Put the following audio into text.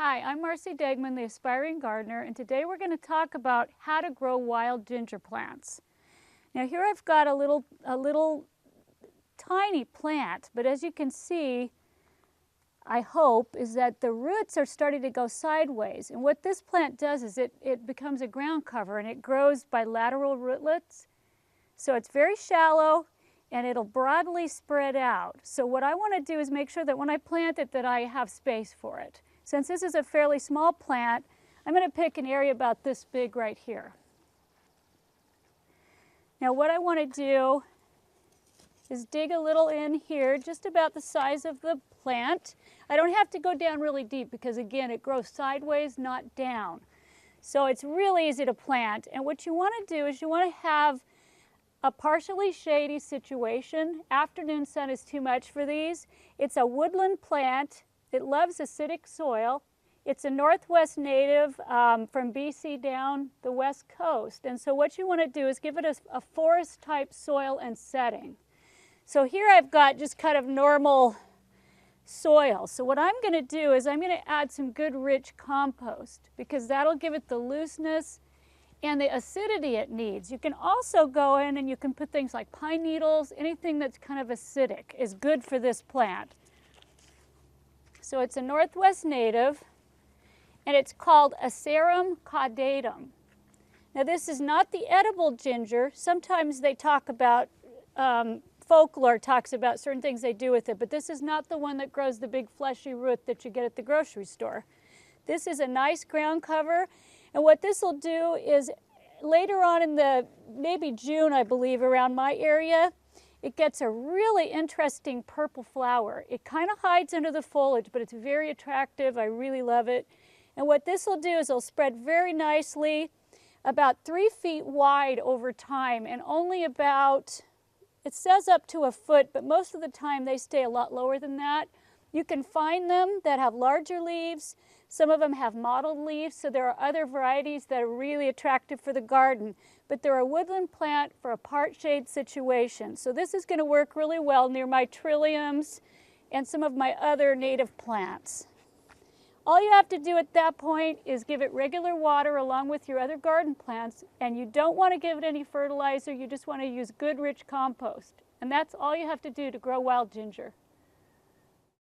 Hi, I'm Marcy Degman, the Aspiring Gardener, and today we're going to talk about how to grow wild ginger plants. Now here I've got a little tiny plant, but as you can see, I hope, is that the roots are starting to go sideways. And what this plant does is it becomes a ground cover, and it grows by lateral rootlets. So it's very shallow, and it'll broadly spread out. So what I want to do is make sure that when I plant it that I have space for it. Since this is a fairly small plant, I'm going to pick an area about this big right here. Now what I want to do is dig a little in here, just about the size of the plant. I don't have to go down really deep because again it grows sideways, not down. So it's really easy to plant. And what you want to do is you want to have a partially shady situation. Afternoon sun is too much for these. It's a woodland plant. It loves acidic soil. It's a Northwest native from BC down the west coast. And so what you want to do is give it a forest type soil and setting. So here I've got just kind of normal soil. So what I'm going to do is I'm going to add some good rich compost because that'll give it the looseness and the acidity it needs. You can also go in and you can put things like pine needles. Anything that's kind of acidic is good for this plant. So it's a Northwest native, and it's called Asarum caudatum. Now this is not the edible ginger. Sometimes they talk about, folklore talks about certain things they do with it, but this is not the one that grows the big fleshy root that you get at the grocery store. This is a nice ground cover, and what this will do is later on in maybe June, I believe, around my area, it gets a really interesting purple flower. It kind of hides under the foliage, but it's very attractive. I really love it. And what this will do is it'll spread very nicely, about 3 feet wide over time, and only about, it says up to a foot, but most of the time they stay a lot lower than that. You can find them that have larger leaves. Some of them have mottled leaves, so there are other varieties that are really attractive for the garden. But they're a woodland plant for a part shade situation. So this is going to work really well near my trilliums and some of my other native plants. All you have to do at that point is give it regular water along with your other garden plants, and you don't want to give it any fertilizer. You just want to use good rich compost. And that's all you have to do to grow wild ginger.